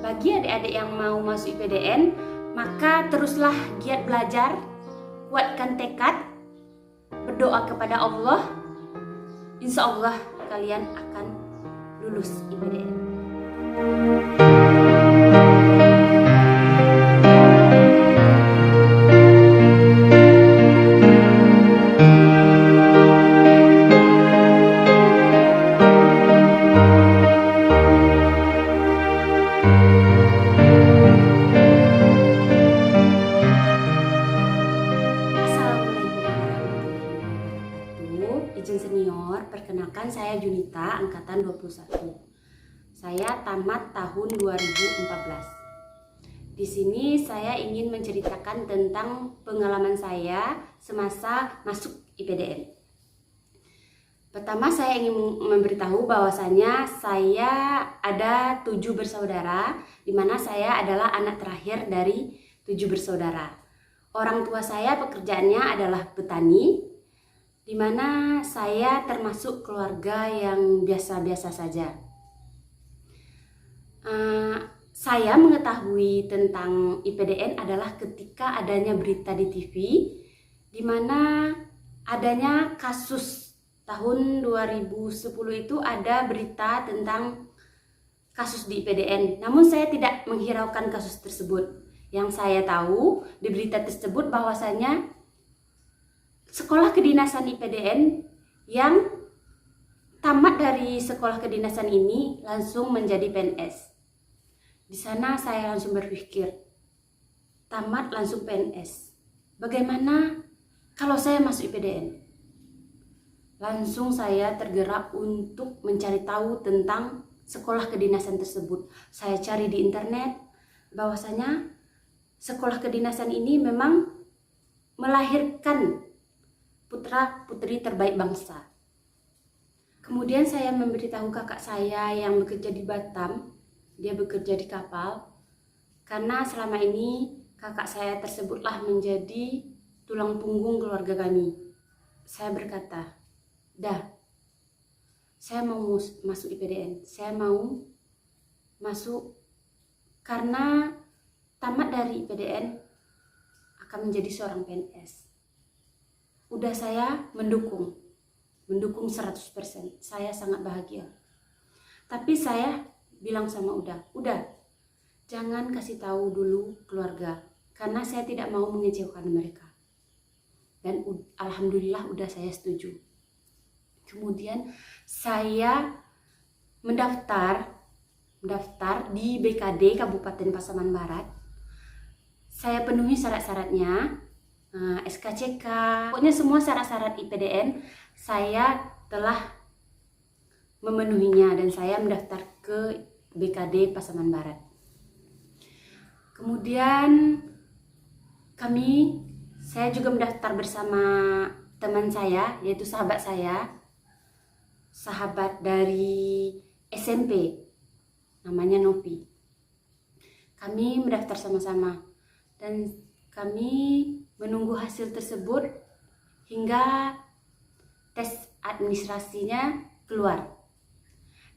Bagi adik-adik yang mau masuk IPDN, maka teruslah giat belajar, kuatkan tekad, berdoa kepada Allah. Insya Allah kalian akan lulus IPDN. Izin senior, perkenalkan saya Junita, angkatan 21. Saya tamat tahun 2014. Di sini saya ingin menceritakan tentang pengalaman saya semasa masuk IPDN. Pertama, saya ingin memberitahu bahwasanya saya ada 7 bersaudara, di mana saya adalah anak terakhir dari 7 bersaudara. Orang tua saya pekerjaannya adalah petani, di mana saya termasuk keluarga yang biasa-biasa saja. Saya mengetahui tentang IPDN adalah ketika adanya berita di TV, di mana adanya kasus tahun 2010 itu ada berita tentang kasus di IPDN. Namun saya tidak menghiraukan kasus tersebut. Yang saya tahu di berita tersebut bahwasanya sekolah kedinasan IPDN yang tamat dari sekolah kedinasan ini langsung menjadi PNS. Di sana saya langsung berpikir, tamat langsung PNS. Bagaimana kalau saya masuk IPDN? Langsung saya tergerak untuk mencari tahu tentang sekolah kedinasan tersebut. Saya cari di internet bahwasanya sekolah kedinasan ini memang melahirkan putra-putri terbaik bangsa. Kemudian saya memberitahu kakak saya yang bekerja di Batam, dia bekerja di kapal, karena selama ini kakak saya tersebutlah menjadi tulang punggung keluarga kami. Saya berkata, saya mau masuk IPDN, saya mau masuk karena tamat dari IPDN akan menjadi seorang PNS. Udah saya mendukung 100%. Saya sangat bahagia. Tapi saya bilang sama udah jangan kasih tahu dulu keluarga, karena saya tidak mau mengecewakan mereka. Dan alhamdulillah udah saya setuju. Kemudian saya mendaftar di BKD Kabupaten Pasaman Barat. Saya penuhi syarat-syaratnya, SKCK, pokoknya semua syarat-syarat IPDN saya telah memenuhinya dan saya mendaftar ke BKD Pasaman Barat. Kemudian saya juga mendaftar bersama teman saya, yaitu sahabat dari SMP, namanya Nopi. Kami mendaftar sama-sama dan kami menunggu hasil tersebut hingga tes administrasinya keluar.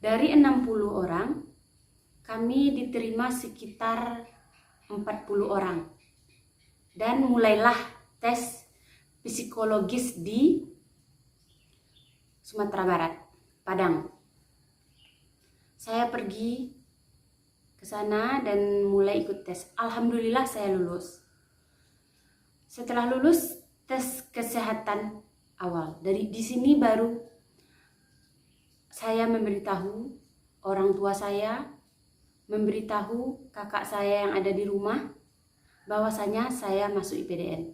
Dari 60 orang, kami diterima sekitar 40 orang. Dan mulailah tes psikologis di Sumatera Barat, Padang. Saya pergi ke sana dan mulai ikut tes. Alhamdulillah saya lulus. Setelah lulus tes kesehatan awal, di sini baru saya memberitahu orang tua saya, memberitahu kakak saya yang ada di rumah bahwasanya saya masuk IPDN.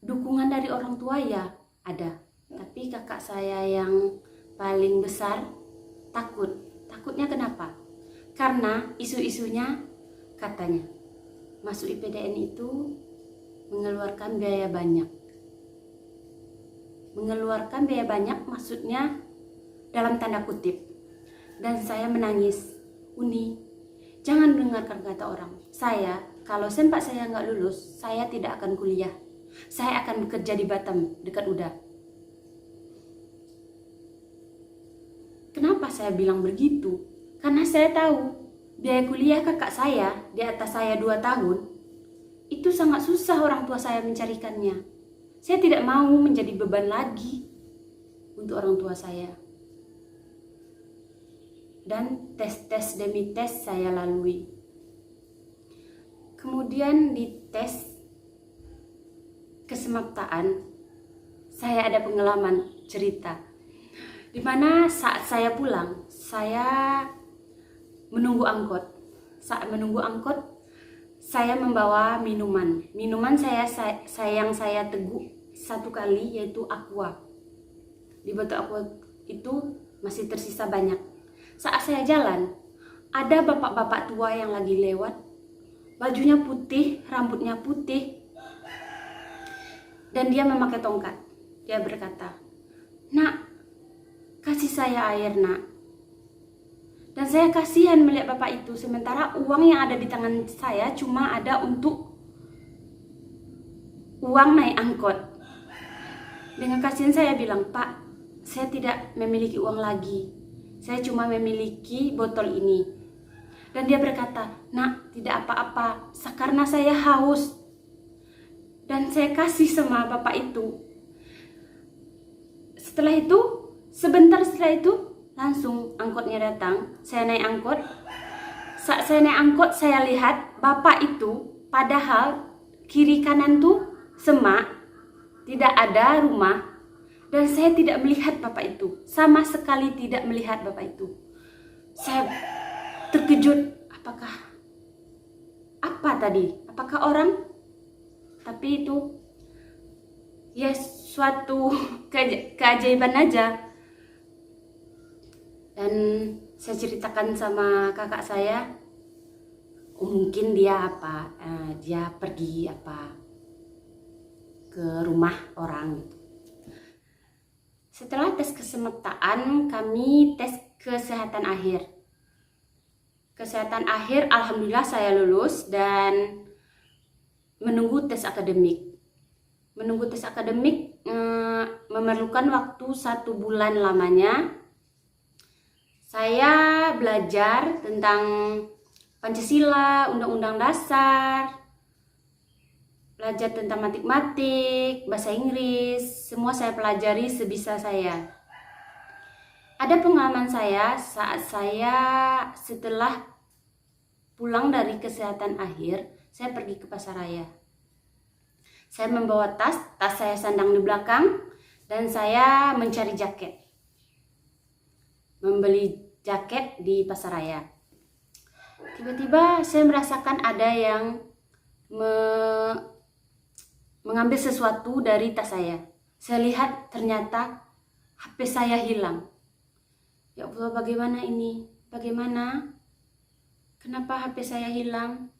Dukungan dari orang tua ya ada, tapi kakak saya yang paling besar takutnya kenapa? Karena isu-isunya katanya masuk IPDN itu mengeluarkan biaya banyak. Mengeluarkan biaya banyak maksudnya dalam tanda kutip. Dan saya menangis. Uni, jangan dengarkan kata orang. Kalau sempat saya nggak lulus, saya tidak akan kuliah. Saya akan bekerja di Batam, dekat Uda. Kenapa saya bilang begitu? Karena saya tahu biaya kuliah kakak saya di atas saya 2 tahun, itu sangat susah orang tua saya mencarikannya. Saya tidak mau menjadi beban lagi untuk orang tua saya. Dan tes-tes demi tes saya lalui. Kemudian di tes kesemaptaan, saya ada pengalaman cerita. Dimana saat saya pulang, saya menunggu angkot. Saat menunggu angkot, saya membawa minuman. Minuman yang saya teguk satu kali, yaitu Aqua. Di botol Aqua itu masih tersisa banyak. Saat saya jalan, ada bapak-bapak tua yang lagi lewat. Bajunya putih, rambutnya putih, dan dia memakai tongkat. Dia berkata, "Nak, kasih saya air, nak." Dan saya kasihan melihat bapak itu, sementara uang yang ada di tangan saya cuma ada untuk uang naik angkot. Dengan kasihan saya bilang, "Pak, saya tidak memiliki uang lagi. Saya cuma memiliki botol ini." Dan dia berkata, "Nak, tidak apa-apa, karena saya haus." Dan saya kasih sama bapak itu. Sebentar setelah itu, langsung angkotnya datang. Saya naik angkot. Saat saya naik angkot, saya lihat bapak itu, padahal kiri kanan tuh semak, tidak ada rumah. Dan saya tidak melihat bapak itu, sama sekali tidak melihat bapak itu. Saya terkejut, apa tadi? Apakah orang? Tapi itu ya suatu keajaiban aja. Dan saya ceritakan sama kakak saya, mungkin dia dia pergi ke rumah orang gitu. Setelah tes kesemaptaan, kami tes kesehatan akhir. Kesehatan akhir, alhamdulillah saya lulus dan menunggu tes akademik. Menunggu tes akademik memerlukan waktu 1 bulan lamanya. Saya belajar tentang Pancasila, Undang-Undang Dasar, belajar tentang matematik, bahasa Inggris, semua saya pelajari sebisa saya. Ada pengalaman saya saat saya setelah pulang dari kesehatan akhir, saya pergi ke pasaraya. Saya membawa tas saya sandang di belakang, dan saya mencari jaket. Membeli jaket di pasaraya. Tiba-tiba saya merasakan ada yang mengambil sesuatu dari tas saya. Saya lihat ternyata HP saya hilang. Ya Allah, bagaimana ini? Bagaimana? Kenapa HP saya hilang?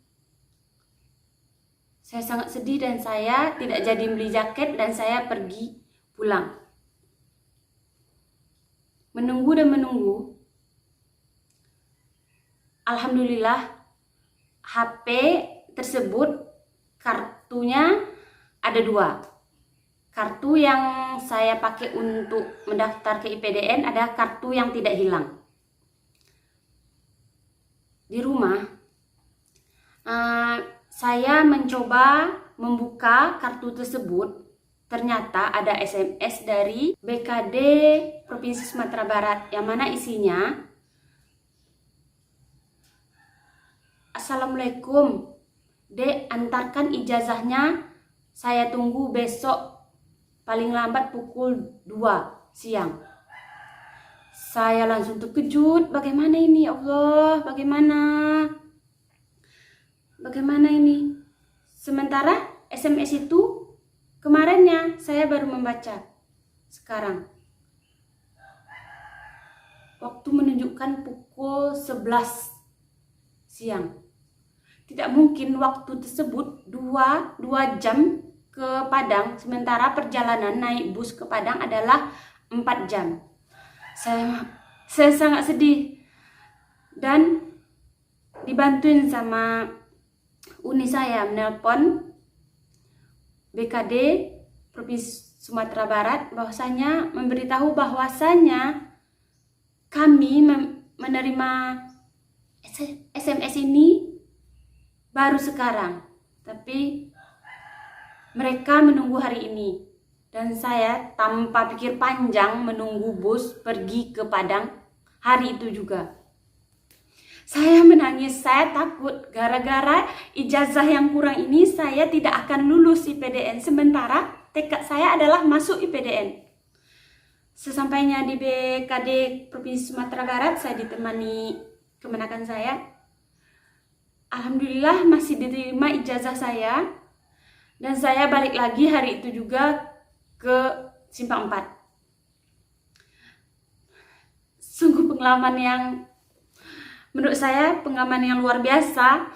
Saya sangat sedih dan saya tidak jadi beli jaket dan saya pergi pulang. Menunggu dan menunggu. Alhamdulillah HP tersebut kartunya ada 2. Kartu yang saya pakai untuk mendaftar ke IPDN, ada kartu yang tidak hilang. Di rumah, saya mencoba membuka kartu tersebut. Ternyata ada SMS dari BKD Provinsi Sumatera Barat, yang mana isinya, "Assalamualaikum, Dek, antarkan ijazahnya. Saya tunggu besok paling lambat pukul 2 siang." Saya langsung terkejut, bagaimana ini ya Allah, bagaimana ini? Sementara SMS itu kemarinnya saya baru membaca. Sekarang waktu menunjukkan pukul 11 siang. Tidak mungkin waktu tersebut 2 jam ke Padang, sementara perjalanan naik bus ke Padang adalah 4 jam. Saya sangat sedih dan dibantuin sama uni saya menelpon BKD Provinsi Sumatera Barat bahwasanya memberitahu bahwasanya kami menerima SMS ini baru sekarang, tapi mereka menunggu hari ini. Dan saya tanpa pikir panjang menunggu bus pergi ke Padang hari itu juga. Saya menangis, saya takut gara-gara ijazah yang kurang ini saya tidak akan lulus IPDN. Sementara tekad saya adalah masuk IPDN. Sesampainya di BKD Provinsi Sumatera Barat, saya ditemani kemenakan saya. Alhamdulillah masih diterima ijazah saya. Dan saya balik lagi hari itu juga ke Simpang 4. Sungguh pengalaman yang menurut saya pengalaman yang luar biasa.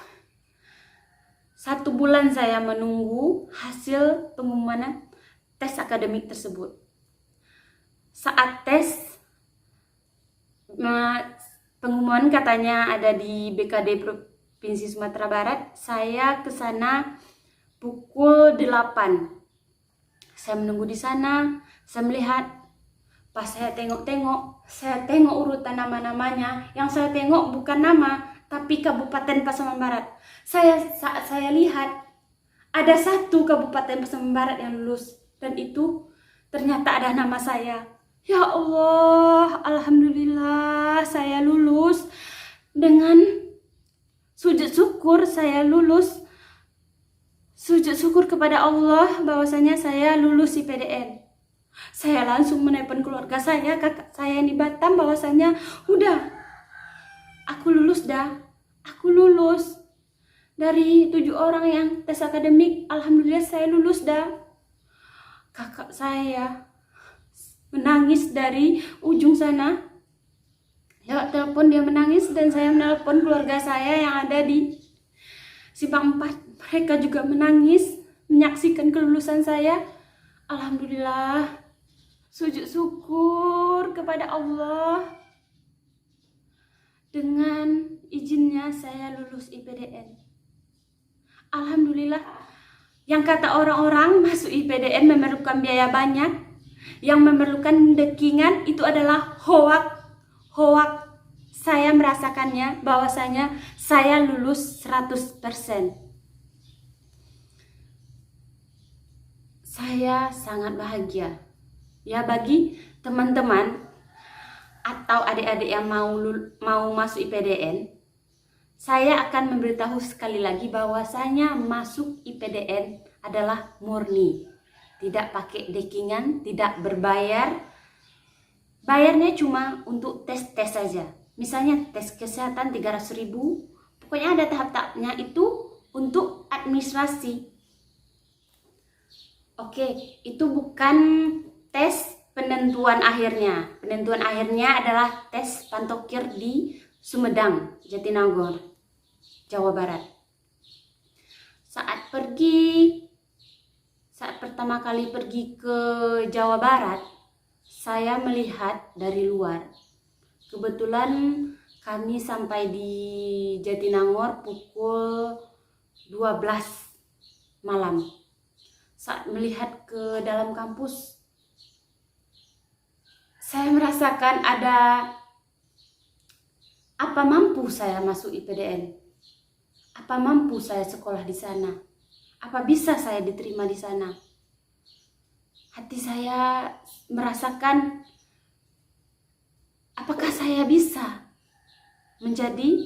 1 bulan saya menunggu hasil pengumuman tes akademik tersebut. Saat tes pengumuman katanya ada di BKD Provinsi Sumatera Barat, saya ke sana pukul 8. Saya menunggu di sana, saya melihat, pas saya tengok urutan nama-namanya. Yang saya tengok bukan nama, tapi Kabupaten Pasaman Barat. Saat saya lihat, ada 1 Kabupaten Pasaman Barat yang lulus, dan itu ternyata ada nama saya. Ya Allah, alhamdulillah saya lulus. Dengan sujud syukur saya lulus. Sujud syukur kepada Allah bahwasanya saya lulus IPDN. Saya langsung menelpon keluarga saya, kakak saya yang di Batam, bahwasanya udah, aku lulus dah. Aku lulus. Dari 7 orang yang tes akademik, alhamdulillah saya lulus dah. Kakak saya menangis dari ujung sana. Lewat telepon dia menangis, dan saya menelpon keluarga saya yang ada di Simpang 4. Mereka juga menangis menyaksikan kelulusan saya. Alhamdulillah, sujud syukur kepada Allah. Dengan izinnya saya lulus IPDN. Alhamdulillah. Yang kata orang-orang masuk IPDN memerlukan biaya banyak, yang memerlukan dekingan, itu adalah hoak. Saya merasakannya bahwasanya saya lulus 100%. Saya sangat bahagia. Ya, bagi teman-teman atau adik-adik yang mau masuk IPDN, saya akan memberitahu sekali lagi bahwasanya masuk IPDN adalah murni. Tidak pakai dekingan, tidak berbayar. Bayarnya cuma untuk tes-tes saja. Misalnya tes kesehatan 300.000. Pokoknya ada tahap-tahapnya, itu untuk administrasi. Oke, itu bukan tes penentuan akhirnya. Penentuan akhirnya adalah tes Pantokir di Sumedang, Jatinangor, Jawa Barat. Saat pertama kali pergi ke Jawa Barat, saya melihat dari luar. Kebetulan kami sampai di Jatinangor pukul 12 malam. Saat melihat ke dalam kampus, saya merasakan ada, apa mampu saya masuk IPDN? Apa mampu saya sekolah di sana? Apa bisa saya diterima di sana? Hati saya merasakan, apakah saya bisa menjadi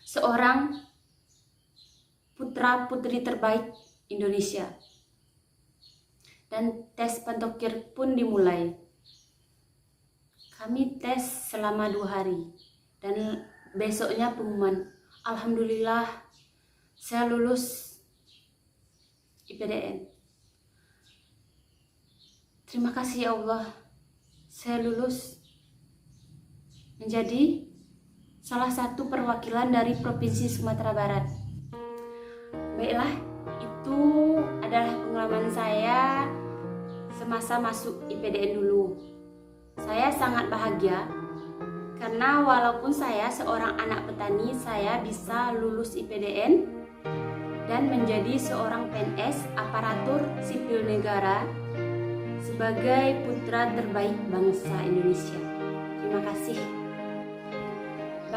seorang putra-putri terbaik Indonesia. Dan tes Pantokir pun dimulai. Kami tes selama 2 hari. Dan besoknya pengumuman. Alhamdulillah saya lulus IPDN. Terima kasih ya Allah. Saya lulus menjadi salah satu perwakilan dari Provinsi Sumatera Barat. Baiklah, itu adalah pengalaman saya semasa masuk IPDN dulu. Saya sangat bahagia karena walaupun saya seorang anak petani, saya bisa lulus IPDN dan menjadi seorang PNS aparatur sipil negara sebagai putra terbaik bangsa Indonesia. Terima kasih.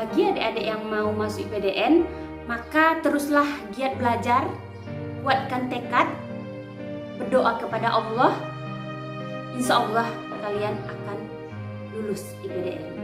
bagi adik-adik yang mau masuk IPDN, maka teruslah giat belajar, kuatkan tekad, berdoa kepada Allah. Insya Allah kalian akan lulus IPDN.